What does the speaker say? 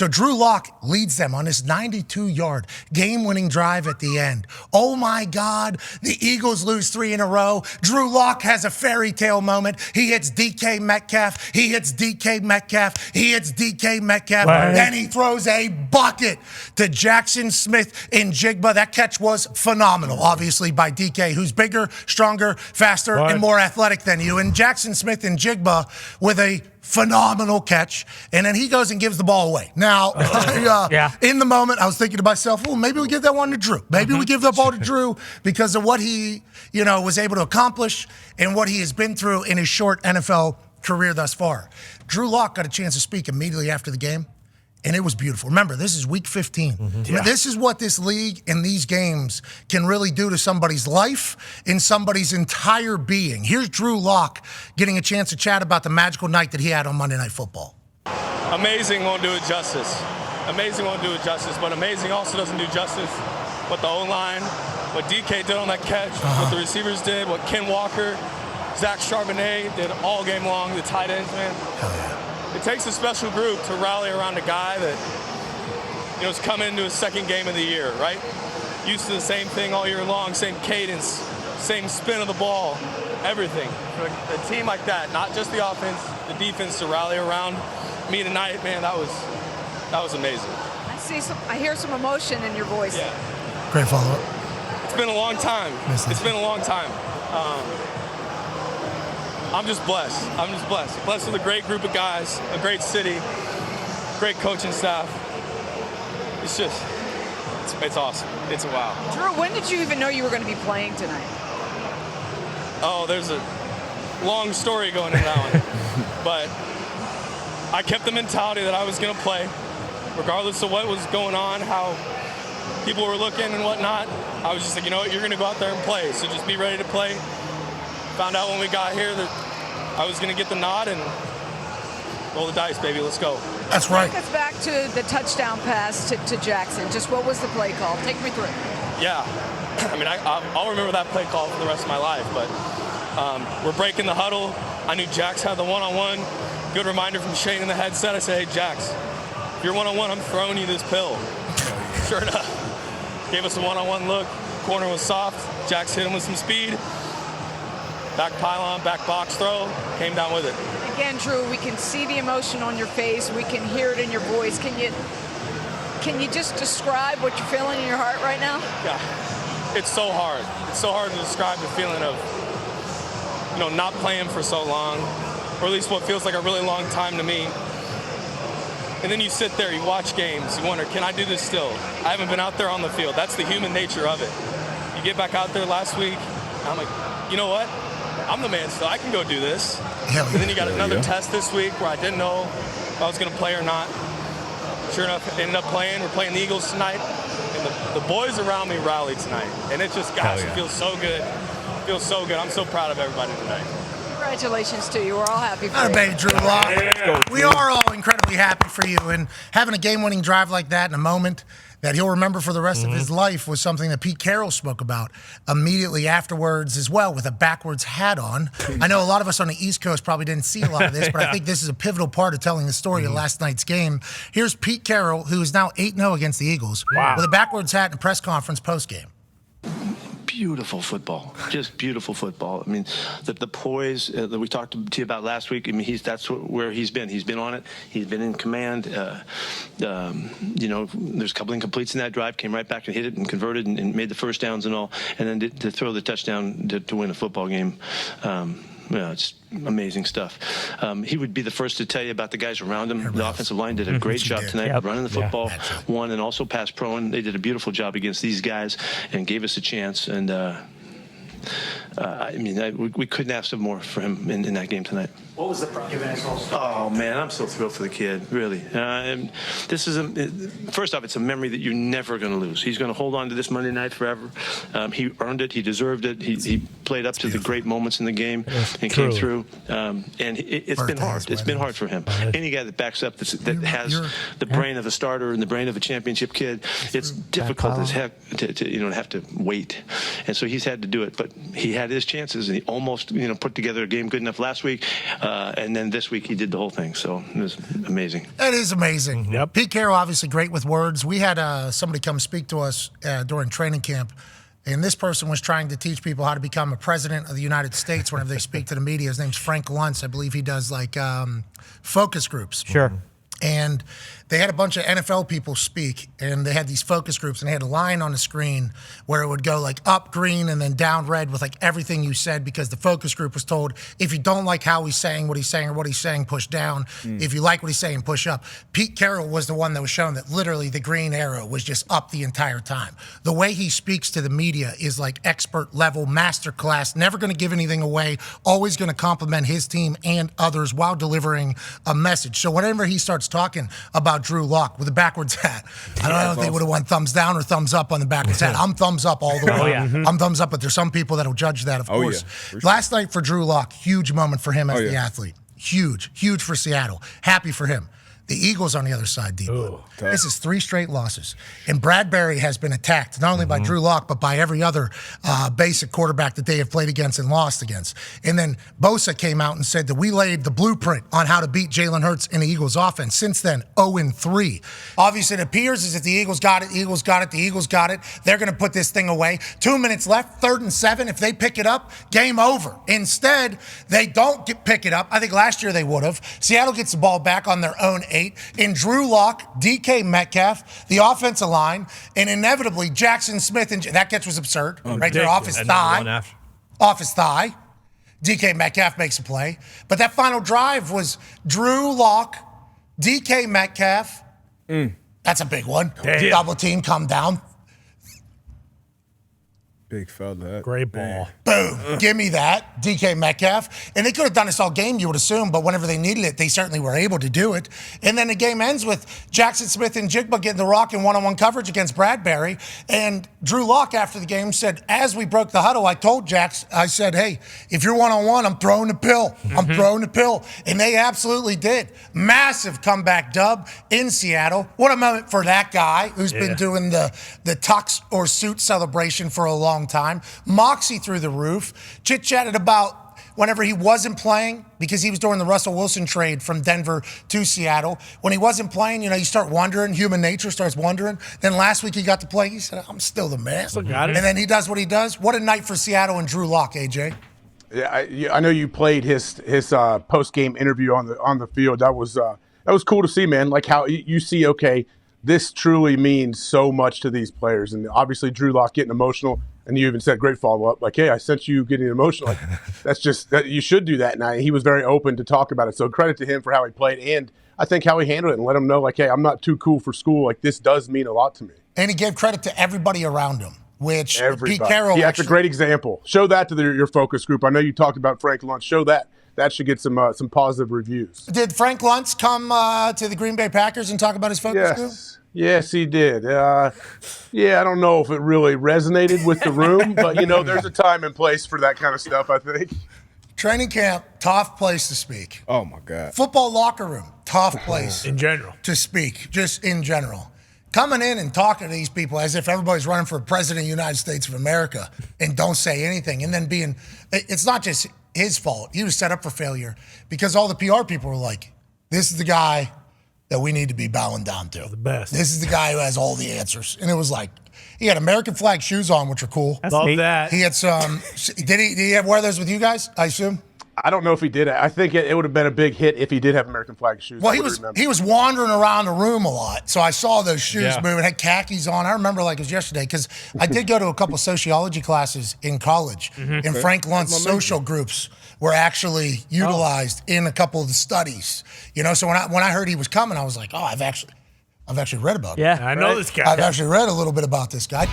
So Drew Lock leads them on this 92-yard game-winning drive at the end. Oh, my God. The Eagles lose 3 in a row. Drew Lock has a fairy tale moment. He hits DK Metcalf. He hits DK Metcalf. He hits DK Metcalf. Right. Then he throws a bucket to Jackson Smith in Jigba. That catch was phenomenal, obviously, by DK, who's bigger, stronger, faster, and more athletic than you. And Jackson Smith in Jigba with a phenomenal catch, and then he goes and gives the ball away. Now, in the moment, I was thinking to myself, well, maybe we give that one to Drew. Maybe we give that ball to Drew because of what he, was able to accomplish and what he has been through in his short NFL career thus far. Drew Lock got a chance to speak immediately after the game, and it was beautiful. Remember, this is week 15. This is what this league and these games can really do to somebody's life and somebody's entire being. Here's Drew Lock getting a chance to chat about the magical night that he had on Monday Night Football. Amazing won't do it justice. Amazing won't do it justice, but amazing also doesn't do justice what the O-line, what DK did on that catch, what the receivers did, what Ken Walker, Zach Charbonnet did all game long, the tight ends, man. Hell yeah. It takes a special group to rally around a guy that, is coming into his second game of the year, right? Used to the same thing all year long, same cadence, same spin of the ball, everything. For a team like that, not just the offense, the defense to rally around me tonight, man, that was amazing. I hear some emotion in your voice. Yeah. Great follow-up. It's been a long time. It's been a long time. I'm just blessed. I'm just blessed. Blessed with a great group of guys, a great city, great coaching staff. It's awesome. It's a wow. Drew, when did you even know you were going to be playing tonight? Oh, there's a long story going in that one. But I kept the mentality that I was going to play, regardless of what was going on, how people were looking and whatnot. I was just like, you know what, you're going to go out there and play, so just be ready to play. Found out when we got here that I was going to get the nod and roll the dice, baby. Let's go. That's right. Take us back to the touchdown pass to Jackson. Just what was the play call? Take me through it. Yeah. I mean, I'll remember that play call for the rest of my life, but we're breaking the huddle. I knew Jax had the one-on-one. Good reminder from Shane in the headset. I said, hey, Jax, if you're one-on-one, I'm throwing you this pill. Sure enough. Gave us a one-on-one look. Corner was soft. Jax hit him with some speed. Back pylon, back box throw, came down with it. Again, Drew, we can see the emotion on your face. We can hear it in your voice. Can you just describe what you're feeling in your heart right now? Yeah, it's so hard. It's so hard to describe the feeling of, not playing for so long, or at least what feels like a really long time to me. And then you sit there, you watch games, you wonder, can I do this still? I haven't been out there on the field. That's the human nature of it. You get back out there last week, I'm like, you know what? I'm the man still. I can go do this. And then you got another test this week where I didn't know if I was going to play or not. Sure enough, ended up playing. We're playing the Eagles tonight. And the boys around me rallied tonight. And it just, gosh, it feels so good. It feels so good. I'm so proud of everybody tonight. Congratulations to you. We're all happy for you. Baby Drew Lock. We are all incredibly happy for you. And having a game-winning drive like that in a moment that he'll remember for the rest of his life was something that Pete Carroll spoke about immediately afterwards as well, with a backwards hat on. I know a lot of us on the East Coast probably didn't see a lot of this, but I think this is a pivotal part of telling the story of last night's game. Here's Pete Carroll, who is now 8-0 against the Eagles, with a backwards hat in a press conference post-game. Beautiful football, just beautiful football. I mean, the poise that we talked to you about last week. I mean, that's where he's been. He's been on it. He's been in command. There's a couple incompletes in that drive. Came right back and hit it and converted and made the first downs and all. And then to throw the touchdown to win a football game. It's amazing stuff. He would be the first to tell you about the guys around him. The offensive line did a great job tonight running the football, won, and also pass pro. And they did a beautiful job against these guys and gave us a chance. And we couldn't ask for more for him in that game tonight. What was the problem? Oh man, I'm so thrilled for the kid, really. This is first off, it's a memory that you're never going to lose. He's going to hold on to this Monday night forever. He earned it. He deserved it. He played up to the great moments in the game and came through. And it's been hard. It's been hard for him. Any guy that backs up that has the brain of a starter and the brain of a championship kid, it's difficult as heck to have to wait. And so he's had to do it, but he had his chances, and he almost, put together a game good enough last week. And then this week he did the whole thing. So it was amazing. It is amazing. Yep. Pete Carroll, obviously great with words. We had somebody come speak to us during training camp, and this person was trying to teach people how to become a president of the United States whenever they speak to the media. His name's Frank Luntz. I believe he does focus groups. Sure. And they had a bunch of NFL people speak, and they had these focus groups, and they had a line on the screen where it would go up green and then down red with everything you said, because the focus group was told, if you don't like how he's saying what he's saying or what he's saying, push down. If you like what he's saying, push up. Pete Carroll was the one that was shown that literally the green arrow was just up the entire time. The way he speaks to the media is expert level, masterclass, never going to give anything away, always going to compliment his team and others while delivering a message. So whenever he starts talking about Drew Lock with a backwards hat, I don't know if they would have won thumbs down or thumbs up on the backwards hat. I'm thumbs up all the way. Oh, yeah. I'm thumbs up, but there's some people that'll judge that, of course. Yeah, Last night for Drew Lock, huge moment for him as the athlete. Huge for Seattle. Happy for him. The Eagles on the other side, D-Boy. This is 3 straight losses. And Bradbury has been attacked, not only by Drew Lock, but by every other basic quarterback that they have played against and lost against. And then Bosa came out and said that we laid the blueprint on how to beat Jalen Hurts in the Eagles offense. Since then, 0-3. Obviously, it appears as if the Eagles got it, the Eagles got it. They're going to put this thing away. 2 minutes left, 3rd and 7. If they pick it up, game over. Instead, they don't pick it up. I think last year they would have. Seattle gets the ball back on their own 8. In Drew Lock, DK Metcalf, the offensive line, and inevitably Jackson Smith, and that catch was absurd. Right there, off his thigh. Off his thigh. DK Metcalf makes a play. But that final drive was Drew Lock, DK Metcalf. That's a big one. Damn. Double team, come down. Big fella. Great ball. Boom. Give me that. DK Metcalf. And they could have done this all game, you would assume, but whenever they needed it, they certainly were able to do it. And then the game ends with Jackson Smith and Jigba getting the rock in one-on-one coverage against Bradbury. And Drew Lock, after the game, said, as we broke the huddle, I told Jax, I said, hey, if you're one-on-one, I'm throwing the pill. I'm throwing the pill. And they absolutely did. Massive comeback dub in Seattle. What a moment for that guy who's been doing the tux or suit celebration for a long time. Moxie through the roof. Chit-chatted about whenever he wasn't playing, because he was doing the Russell Wilson trade from Denver to Seattle. When he wasn't playing, you start wondering. Human nature starts wondering. Then last week he got to play. He said, I'm still the man. And then he does what he does. What a night for Seattle and Drew Lock, AJ. Yeah, I know you played his post-game interview on the field. That was cool to see, man. Like how you see, okay, this truly means so much to these players. And obviously Drew Lock getting emotional. And you even said, great follow-up. Like, hey, I sent you getting emotional. Like, that's just that you should do that. And he was very open to talk about it. So credit to him for how he played, and I think how he handled it, and let him know, like, hey, I'm not too cool for school. Like, this does mean a lot to me. And he gave credit to everybody around him, which Everybody. Pete Carroll. Yeah, that's a great example. Show that to your focus group. I know you talked about Frank Luntz. Show that. That should get some positive reviews. Did Frank Luntz come to the Green Bay Packers and talk about his focus group? Yes, he did. I don't know if it really resonated with the room, but, there's a time and place for that kind of stuff, I think. Training camp, tough place to speak. Oh, my God. Football locker room, tough place. In general. To speak, just in general. Coming in and talking to these people as if everybody's running for president of the United States of America and don't say anything. And then it's not just his fault. He was set up for failure because all the PR people were like, this is the guy that we need to be bowing down to. The best. This is the guy who has all the answers. And it was like, he had American flag shoes on, which are cool. Love that. He had some, did he have wear those with you guys, I assume? I don't know if he did. I think it would have been a big hit if he did have American flag shoes. Well, he was wandering around the room a lot, so I saw those shoes moving. Had khakis on. I remember like it was yesterday because I did go to a couple sociology classes in college, and Frank Luntz social groups were actually utilized in a couple of the studies. So when I heard he was coming, I was like, oh, I've actually read about him. Yeah, I know this guy. I've actually read a little bit about this guy.